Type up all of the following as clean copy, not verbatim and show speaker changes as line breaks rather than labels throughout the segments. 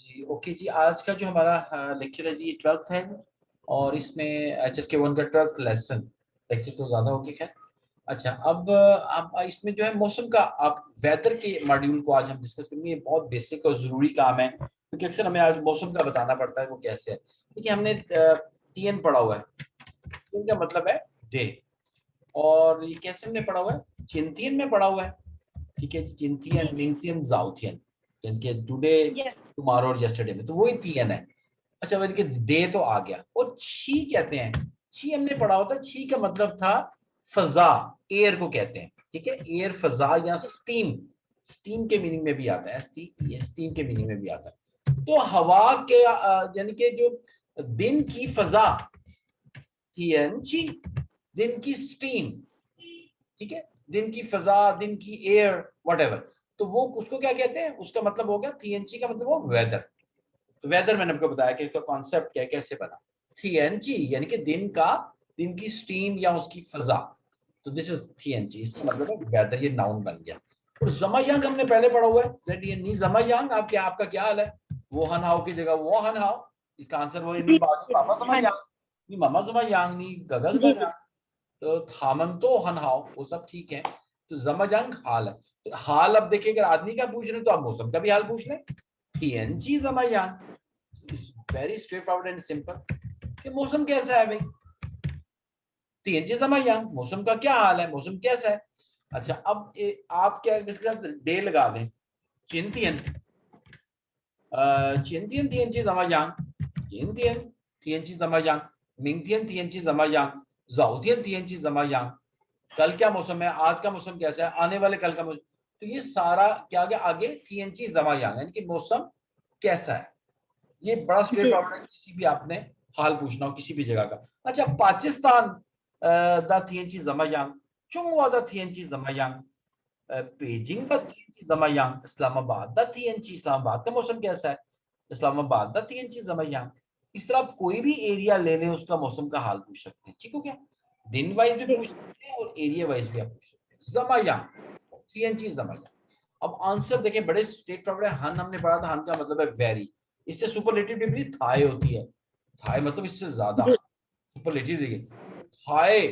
जी, okay जी। आज का जो हमारा लेक्चर है जी, ये 12th है और इसमें एचएसके 1 का 12th लेसन। लेक्चर तो ज़्यादा हो गया खैर। अच्छा, अब इसमें जो है मौसम का आप वेदर के मॉड्यूल को आज हम डिस्कस करेंगे। ये बहुत बेसिक और ज़रूरी काम है क्योंकि अक्सर हमें आज मौसम का बताना पड़ता है वो कैसे है। देखिए हमने टीएन पढ़ा हुआ है। टीएन का मतलब है डे और ये कैसे हमने पढ़ा हुआ है? चिंतियन में पढ़ा हुआ है। ठीक है, चिंतियन,
जी जी
मिंगतियन, जाउथियन। जिनके टुडे,
यस
टुमारो और यस्टरडे में तो वही टीएन है। अच्छा, वही कि डे तो आ गया और छी कहते हैं। छी हमने पढ़ा होता है। छी का मतलब था फजा, एयर को कहते हैं। ठीक है, एयर, फजा या स्टीम। स्टीम के मीनिंग में भी आता है। ये स्टीम के मीनिंग में भी आता है। तो हवा के यानी कि जो दिन की फजा थी छी, दिन की स्टीम। ठीक है, दिन की फजा, दिन की एयर, व्हाटएवर। तो वो उसको क्या कहते हैं? उसका मतलब हो गया थीएनची का मतलब वो वेदर। तो वेदर मैंने आपको बताया कि इसका कॉन्सेप्ट क्या है, कैसे बना। थीएनची यानी कि दिन की स्टीम या उसकी फजा। तो दिस इज थीएनची, इसका मतलब है वेदर। ये नाउन बन गया। और जमायांग हमने पहले पढ़ा हुआ है। जेड ये नी जमायांग। आपका क्या हाल है? वो हनहाओ की जगह वो हनहाओ। इसका आंसर वो नी
जी
पापा
हाँ
जमायांग, नी मामा जमायांग, नी गगा
जी जी
जमायांग। तो थामन तो हनहाओ वो सब ठीक है। तो जमाजंग हाल है। तो हाल अब देखिए, अगर आदमी का पूछ रहे हैं तो आप मौसम का भी हाल पूछ लें। टीएनजी जमायांग। Very straightforward and simple कि मौसम कैसा है भाई। टीएनजी जमायांग, मौसम का क्या हाल है, मौसम कैसा है। अच्छा, अब आप क्या इसके साथ डे लगा दें। चिंतियन, चिंतियन TNG जमायांग, चिंतियन TNG जमायांग, Mingtian TNG जमायांग, जाउतियन TNG जमायांग। कल क्या मौसम है, आज का मौसम कैसा है, आने वाले कल का मौसम। तो ये सारा क्या गया आगे टीएनची जमायांग यानी कि मौसम कैसा है। ये बड़ा स्ट्रेट
जी
फॉरवर्ड है, किसी भी आपने हाल पूछना हो किसी भी जगह का। अच्छा, पाकिस्तान द टीएनची जमायांग, चुंगवा द टीएनची जमायांग, बीजिंग द टीएनची जमायांग, इस्लामाबाद द टीएनची, इस्लामाबाद का मौसम कैसा है, इस्लामाबाद द टीएनची जमायांग। इस तरह आप कोई भी एरिया ले लें उसका मौसम का हाल पूछ सकते हैं। ठीक हो गया? दिन वाइज भी
जी
पूछ सकते हैं और एरिया वाइज भी आप पूछ सकते हैं। जमायांग, टीएनची जमायांग। अब आंसर देखें, बड़े स्ट्रेट फॉरवर्ड है। हन हमने पढ़ा था, हन का मतलब है वेरी। इससे सुपरलेटिव डिग्री थाई होती है। थाई मतलब इससे ज्यादा।
जी
सुपरलेटिव डिग्री थाई।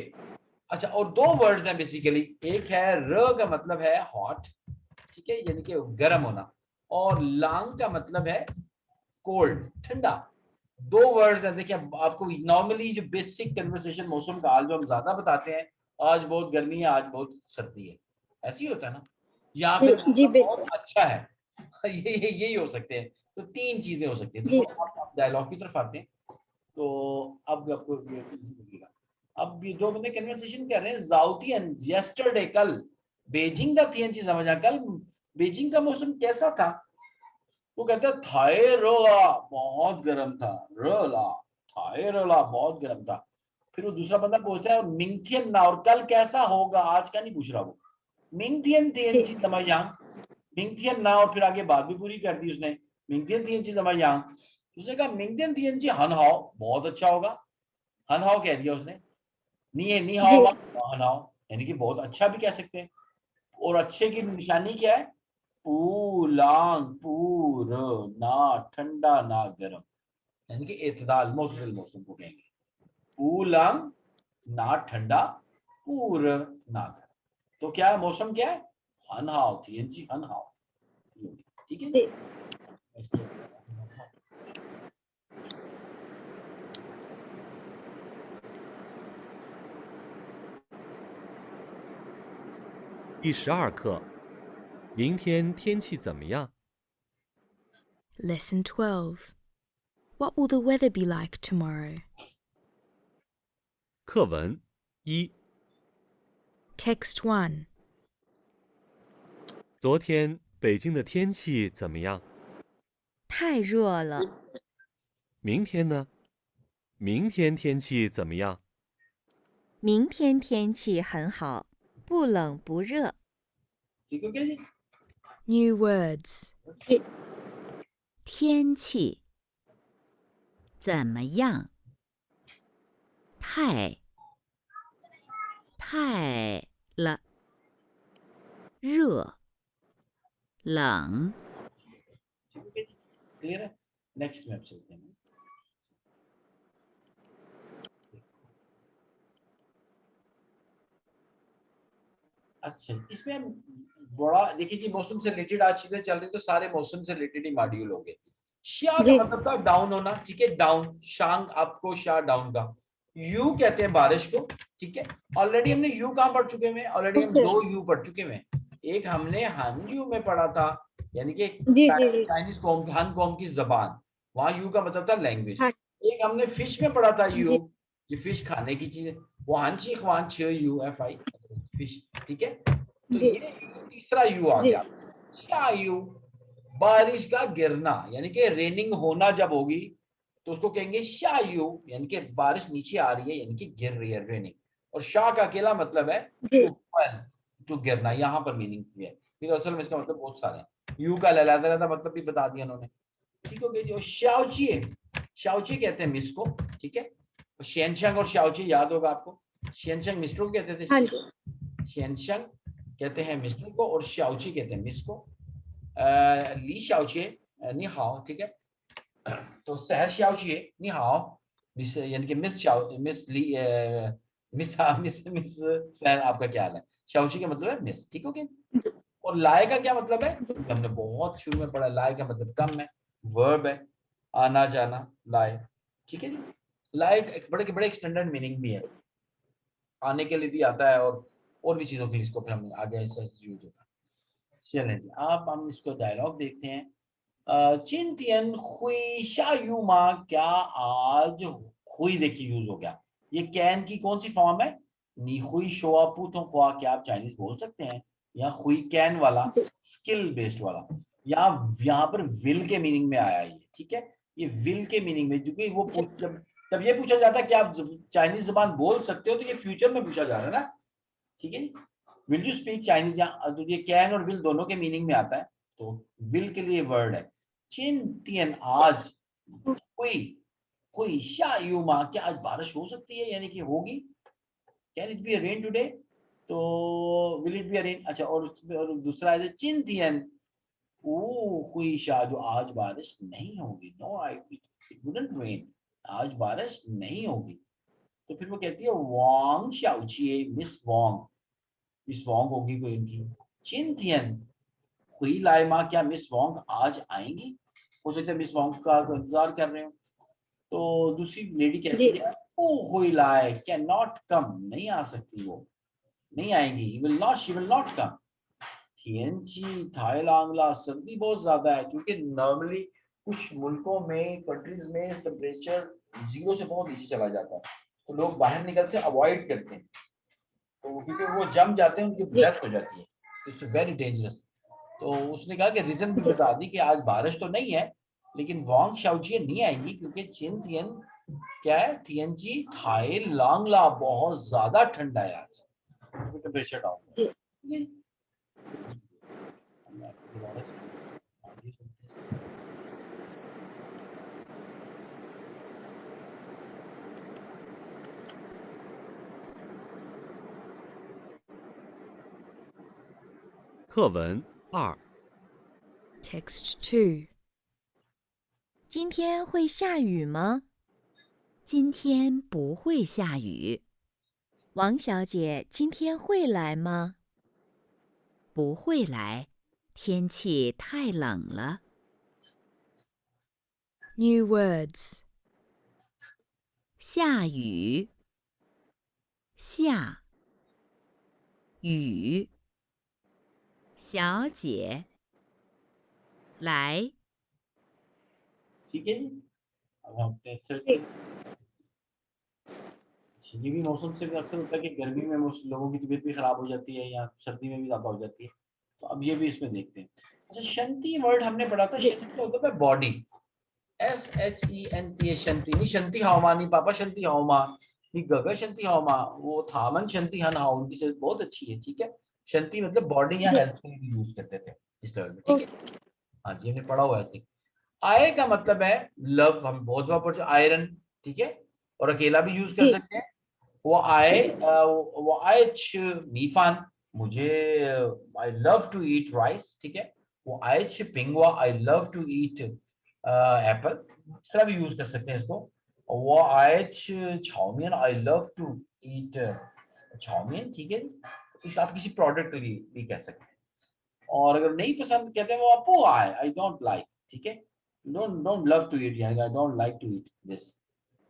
अच्छा, और दो वर्ड्स हैं बेसिकली। एक है र का मतलब है हॉट, ठीक है, यानी कि गर्म होना। और लांग का मतलब है कोल्ड, ठंडा। दो वर्ड्स हैं। देखिए आपको नॉर्मली जो बेसिक कन्वर्सेशन मौसम का हाल जो हम ज्यादा बताते हैं, आज बहुत गर्मी है, आज बहुत सर्दी है, ऐसे ही होता है ना। यहाँ
जी
पे
जी
मौसम बहुत
बिल्कुल
अच्छा है। यही हो सकते हैं। तो तीन चीजें हो सकती है। तो
जी
थोड़ा आप डायलॉग की तरफ आते हैं। तो अब आपको ये easy लगेगा। अब ये जो बंदे कन्वर्सेशन कर रहे हैं, जाउतियन यस्टरडे, कल बीजिंग का थी चीज समझा। कल बीजिंग का मौसम कैसा था? वो कहता है थाए रोला, बहुत गर्म था। रोला, थाए रोला, बहुत गर्म था। फिर वो दूसरा बंदा पूछता है मिंगथियन ना, और कल कैसा होगा, आज का नहीं पूछ रहा वो। मिंगथियन
जी
थी समझ यहाँ। मिंगथियन ना, और फिर आगे बात भी पूरी कर दी उसने। मिंगथियन थी समझ यहाँ। उसने कहा मिंगथियन थी हनहाओ, बहुत अच्छा होगा। हनहाओ कह दिया उसने। नी है नी
जी
हाओ, हनहाओ यानी कि बहुत अच्छा भी कह सकते हैं। और अच्छे की निशानी क्या है? पूलांग, पूर ना ठंडा ना गर्म, यानी कि एतदाल, मोतदल मौसम को कहेंगे। पूलांग, ना ठंडा, पूर ना गर्म। तो क्या है मौसम, क्या है? हनहाओ थी जी, हनहाओ। ठीक है जी।
जी
第12课，明天天气怎么样？
Lesson 12. What will the weather be like tomorrow?
课文一：
Text 1.
昨天北京的天气怎么样？
太热了，
明天呢？明天天气怎么样？
明天天气很好，不冷不热。
ठीक हो गया जी।
New words.
天气怎么样？太了，热，冷，
ठीक हो गया जी। क्लियर है? नेक्स्ट में अब चलते हैं। अच्छा, इसमें हम बड़ा देखिए कि मौसम से रिलेटेड आज चीजें चल रही, तो सारे मौसम से रिलेटेड ही मॉड्यूल होंगे। शा का
जी
मतलब था डाउन होना, ठीक है, डाउन, शांग आपको शा डाउन का। यू कहते हैं बारिश को, ठीक है। ऑलरेडी हमने यू कहां पढ़ चुके हैं, ऑलरेडी हम
ओके
2 यू पढ़ चुके हैं। एक हमने हान यू में पढ़ा था, यानी कि
जी जी जी
चाइनीज कौम, हान कौम की जबान, वहां यू का मतलब था लैंग्वेज।
हाँ
एक हमने फिश में पढ़ा था यू,
जी
ये फिश खाने की चीज, वो हानची खवान छ यू एफ आई फिश, ठीक है। तो
जी
ये तीसरा यू आ
जी
गया, क्या यू, बारिश का गिरना, यानी कि रेनिंग होना जब होगी तो उसको कहेंगे शाह यू, यानी कि बारिश नीचे आ रही है, यानी कि गिर रही है, रेनिंग। और शाह का अकेला मतलब है
जी
टू गिरना, यहाँ पर मीनिंग है, फिर असल में इसका मतलब बहुत सारे हैं। यू का लहदा मतलब भी बता दिया उन्होंने, ठीक हो गया। जो शाओची, शाओची कहते हैं मिस को, ठीक है। शेनशंग और शाओची याद होगा आपको, शेनशंग मिस्टर को कहते
हाँ
थे,
जी
शेनशंग कहते हैं मिस्टर को और शाओची कहते हैं मिस को। ली शाओची नी हाओ, ठीक है। तो सहर शाओची नी हाओ, मिस यानी कि मिस शाओ, मिस ली मिस सहर, आपका क्या हाल है, शाओची का मतलब है मिस, ठीक हो गया। और लाए का क्या मतलब है, हमने बहुत शुरू में पढ़ा, लाए का मतलब कम है, वर्ब है, आना जाना, लाए, ठीक है जी। लाए एक बड़े बड़े एक्सटेंडेड मीनिंग भी है, आने के लिए भी आता है और भी चीजों के लिए इसको फिर हम आगे ऐसा यूज होता है। चलें जी, आप हम इसको डायलॉग देखते हैं। चिंतियन हुई शायुमा, क्या आज हुई, देखिए यूज हो गया। ये कैन की कौन सी फॉर्म है, नी हुई शोआ पूथों ख्वा, क्या आप चाइनीज बोल सकते हैं, या हुई कैन वाला
जी
स्किल बेस्ड वाला, यहाँ पर विल के मीनिंग में आया ये, ठीक है। ये विल के मीनिंग में, क्योंकि वो
जी
तब ये पूछा जाता है कि आप चाइनीज जबान बोल सकते हो, तो ये फ्यूचर में पूछा जा रहा है ना, ठीक है। विल यू स्पीक चाइनीज, तो ये कैन और विल दोनों के मीनिंग में आता है, तो विल के लिए वर्ड है। चिंतियन आज, हुई हुई शायुमा, क्या आज बारिश हो सकती है, यानी कि होगी, can it be rain today, तो विल इट बी रेन। अच्छा, और दूसरा है चिंतियन ओ हुई शा, जो आज बारिश नहीं होगी, no I it wouldn't rain, आज बारिश नहीं होगी। तो फिर वो कहती है वांग शाओचिए, मिस वांग, मिस वांग होगी कोई इनकी। चिंतियन हुई लाइमा, क्या मिस वांग आज आएंगी, हो सकता है मिस वांग का इंतजार कर रहे हो। तो दूसरी लेडी
जी
कहती है ओ हुई लाई कैन नॉट कम, नहीं आ सकती, वो नहीं आएंगी, will not, she will not come. थिएंची थाईलांगला, सर्दी बहुत ज्यादा है, क्योंकि नॉर्मली कुछ मुल्कों में, कंट्रीज में टेम्परेचर 0 से बहुत नीचे चला जाता है, तो लोग बाहर निकलते अवॉइड करते हैं, तो क्योंकि वो जम जाते हैं, उनकी
जी
डेथ हो जाती है, इट्स वेरी डेंजरस। तो उसने कहा कि रीजन भी
जी
बता दी कि आज बारिश तो नहीं है, लेकिन वांग शाओचिए नहीं आएंगी, क्योंकि चिन थियन क्या है, थियनजी थाई लांगला, बहुत ज्यादा ठंडा है आज, टेम्परेचर डाउन।
जी
ये दोबारा से आगे सुनते हैं।
课文2，
Text 2.
今天会下雨吗？
今天不会下雨，
王小姐今天会来吗？
不会来，天气太冷了。
New words.
下雨，下雨，小姐，来，
ठीक है जी। अब हम थर्ड,
जी
ये भी मौसम से अक्सर होता है कि गर्मी में लोगों की तबीयत भी खराब हो जाती है, या सर्दी में भी ज्यादा हो जाती है, तो अब ये भी इसमें देखते हैं। अच्छा, शंति वर्ड हमने पढ़ा था,
जी
शंति का मतलब है बॉडी, SHENT, शंति नहीं, शंति हाउमा नहीं पापा, शंति हाउमा नहीं, गगा शंति हाउमा, वो थामन शंति हन हाउ, उनकी सेहत बहुत अच्छी है, ठीक है। शंति मतलब बॉडी या
जी
हेल्थ के लिए भी यूज करते थे इस लेवल में, ठीक है। हाँ जी, हमने पढ़ा हुआ है। आय का मतलब है लव, हम बहुत बार पढ़ते आयरन, ठीक है, और अकेला भी यूज कर
जी
सकते हैं। वो आय मीफान, मुझे I love to eat rice, ठीक है। वो आय पिंगवा, I love to eat apple, इस तरह भी यूज कर सकते हैं इसको। वो आइच चाउमीन, I love to eat chow mein, ठीक है। कुछ आप किसी प्रोडक्ट के लिए भी कह सकते हैं। और अगर नहीं पसंद कहते हैं वो आपको आई डोंट लाइक, ठीक है, डोंट लव टू ईट, यानी I don't like to eat this.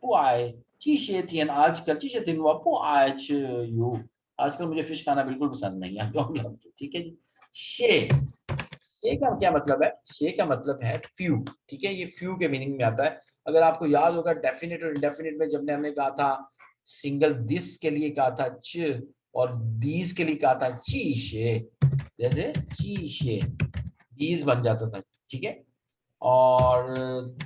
वो आए चीशे थी आजकल, चीशे थी वो आपको आइच यू, आजकल मुझे फिश खाना बिल्कुल पसंद नहीं है, डोंट लव टू, ठीक है जी। शे, शे का क्या मतलब है? शे का मतलब है फ्यू, ठीक है, ये फ्यू के मीनिंग में आता है। अगर आपको याद होगा डेफिनेट और इंडेफिनेट में जब हमने कहा था सिंगल दिस के लिए कहा था च, और दीज के लिए कहा था ची शे, जैसे ची शे दीज बन जाता था, ठीक है। और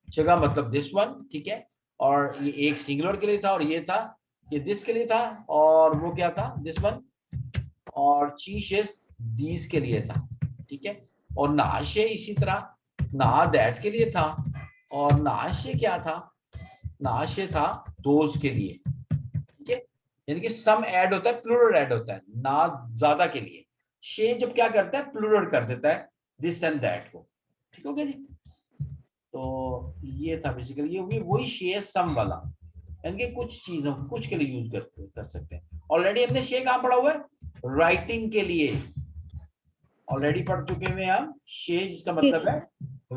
चगा मतलब दिस वन, ठीक है। और ये एक सिंगुलर के लिए था और ये था, ये दिस के लिए था, और वो क्या था दिस वन, और चीशेस दीज के लिए था, ठीक है। और नाशे इसी तरह ना दैट के लिए था, और नाशे क्या था, नाशे था दोज के लिए, ठीक है। यानी कि सम ऐड होता है, प्लूरल ऐड होता है, ना ज्यादा के लिए। शे जब क्या करता है, प्लूरल कर देता है दिस एंड दैट को, ठीक हो गया जी। तो ये था बेसिकली, ये वही शे सम वाला, यानी कि कुछ चीजों कुछ के लिए यूज कर सकते हैं। ऑलरेडी हमने शे कहां पढ़ा हुआ है, राइटिंग के लिए ऑलरेडी पढ़ चुके हैं हम शे, जिसका मतलब है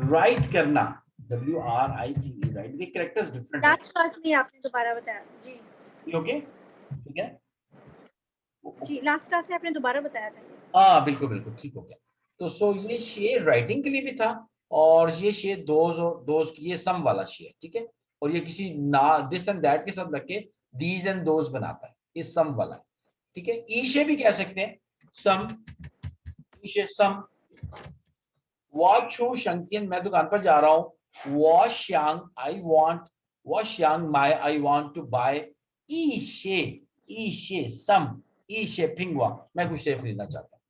राइट करना, WRITE, राइट। ये कैरेक्टर्स डिफरेंट है,
लास्ट क्लास में आपने दोबारा बताया जी।
ओके, ठीक है
जी, लास्ट क्लास में आपने दोबारा बताया था।
हाँ बिल्कुल बिल्कुल ठीक हो गया। तो सो ये शे राइटिंग के लिए भी था, और ये शे दोज और दोज की, ये सम वाला शे, ठीक है। और ये किसी ना दिस एंड दैट के साथ लग के दीज एंड दोज बनाता है, ये सम वाला है, ठीक है। ईशे भी कह सकते हैं सम, ईशे सम। वॉच शंकियन, मैं दुकान पर जा रहा हूँ। वॉश यांग आई वांट, वॉश यांग माई आई वांट टू बाय ईशे, ईशे सम, ईशे पिंगवा, मैं कुछ शेर खरीदना चाहता हूँ।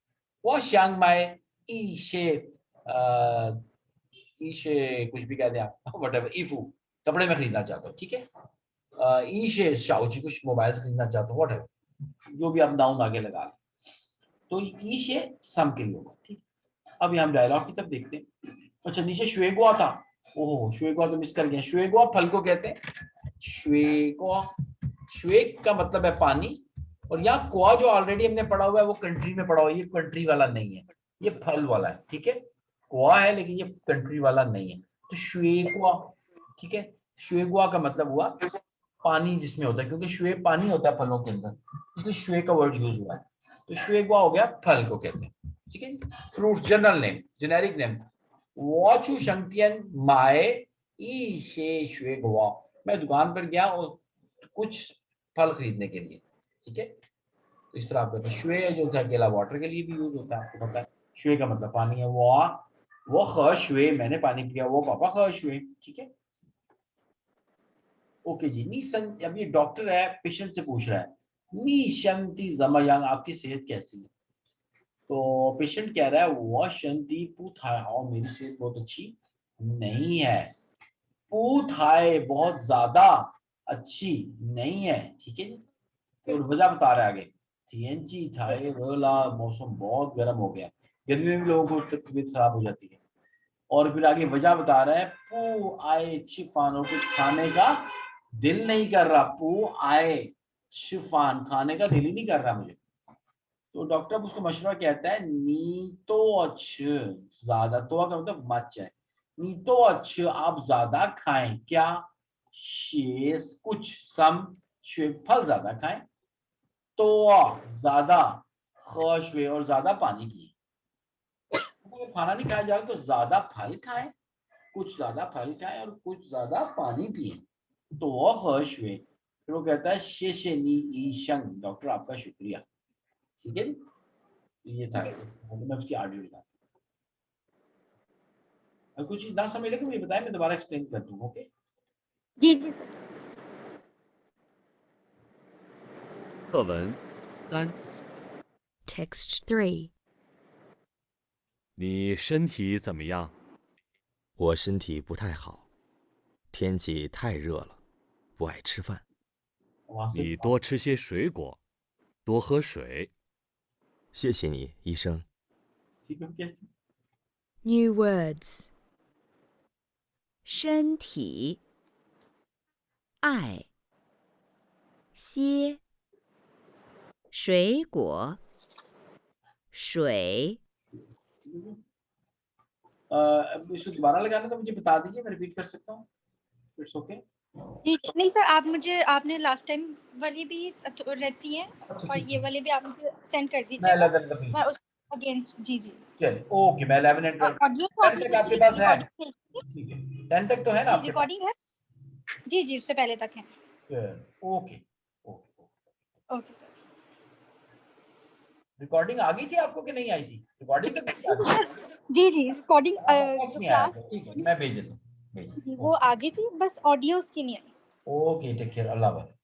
वॉश यांग माई ईशे, ईशे कुछ भी कह दें आप, व्हाटएवर, ईफू कपड़े में खरीदना चाहता हूँ, ठीक है। ईशे शाओची कुछ मोबाइल खरीदना चाहता हूँ, व्हाटएवर, जो भी आप नाउन आगे लगा लें। तो ईशे सम के लिए होगा, ठीक। अब यहाँ डायलॉग की तरफ देखते हैं। अच्छा, नीचे श्वेगुआ था, ओहो श्वेगुआ तो मिस कर गया। श्वेगुआ फल को कहते हैं श्वेगुआ, श्वेग का मतलब है पानी, और यहाँ कुआ जो ऑलरेडी हमने पढ़ा हुआ है वो कंट्री में पढ़ा हुआ है, ये कंट्री वाला नहीं है, ये फल वाला है, ठीक है। कुआ है लेकिन ये कंट्री वाला नहीं है। तो श्वेगुआ, ठीक है, श्वेगुआ का मतलब हुआ पानी जिसमें होता है, क्योंकि श्वे पानी होता है फलों के अंदर, इसलिए श्वे का वर्ड यूज हुआ है। तो श्वेगुआ हो गया फल को कहते हैं, ठीक है। Fruit general name, generic name. वॉचू शंकियन माए ई शे श्वेगुआ, मैं दुकान पर गया और कुछ फल खरीदने के लिए, ठीक है। तो इस तरह आप कहते हैं। श्वे जो है अकेला वाटर के लिए भी यूज होता है, आपको पता है। श्वे का मतलब पानी है। वो ख श्वे, मैंने पानी पिया, वो पापा ख श्वे, ठीक है। ओके जी। अब ये डॉक्टर है, पेशेंट से पूछ रहा है नी शंति जमयांग, आपकी सेहत कैसी है? तो पेशेंट कह रहा है वह शंति पूथाओ, मेरी सेहत बहुत अच्छी नहीं है। पूथाए बहुत ज्यादा अच्छी नहीं है, ठीक है जी। तो वजह बता रहा है आगे, TNG थाई रोला, मौसम बहुत गर्म हो गया, गर्मी में भी लोगों को तबीयत खराब हो जाती है। और फिर आगे वजह बता रहा है पू आए छिफान, और कुछ खाने का दिल नहीं कर रहा। पू आए शिफान, खाने का दिल ही नहीं कर रहा मुझे। तो डॉक्टर उसको मशवरा कहता है नी तो अच्छ, ज्यादा, तो का मतलब मच है, नी तो अच्छ आप ज्यादा खाएं क्या, शेष कुछ, सम फल ज्यादा खाएं, तो ज्यादा, खशवे और ज्यादा पानी पिए। अगर खाना नहीं खाया जा रहा तो ज्यादा फल खाएं, कुछ ज्यादा फल खाएं और कुछ ज्यादा पानी पिए, तो वह खशवे। फिर वो कहता है शेषे नी ईशंग, डॉक्टर आपका शुक्रिया, ठीक है। ये था, मैं उसकी ऑडियो दिखा। अगर कुछ चीज ना समझ लगे मुझे बताएं, मैं दोबारा एक्सप्लेन कर दूं, ओके।
जी जी सर।
课文3，
Text 3.
你身体怎么样？
我身体不太好，天气太热了，不爱吃饭。
वहां से
你多吃些水果，多喝水。
谢谢你，医生。
ठीक है क्या?
New words.
身体，爱，些，水果，水，
अब इसको दोबारा लगाना तो मुझे बता दीजिए, मैं रिपीट कर सकता हूँ। It's okay.
जी नहीं सर, आप मुझे आपने लास्ट टाइम वाली भी रहती है और ये वाली भी आप मुझे सेंड कर
मैं
दीजिए,
अलग अलग
मैं उसको अगेन जी जी
चलिए ओके। मैं 11 एंड 12
ऑडियो तो
10 तक आपके पास है?
रिकॉर्डिंग
ठीक है, 10 तक तो है ना आपके पास?
रिकॉर्डिंग है जी जी, उससे पहले तक है।
Okay okay.
Okay sir.
Recording आ गई थी आपको कि नहीं आई थी? रिकॉर्डिंग तो नहीं आ गई।
जी जी रिकॉर्डिंग
टेक्स्ट
जो
नहीं आया
क्लास
था, ठीक है मैं भेज देता हूँ।
वो आ गई थी, बस ऑडियो उसकी नहीं आई।
ओके टेक केयर, अल्लाह हाफ़िज़।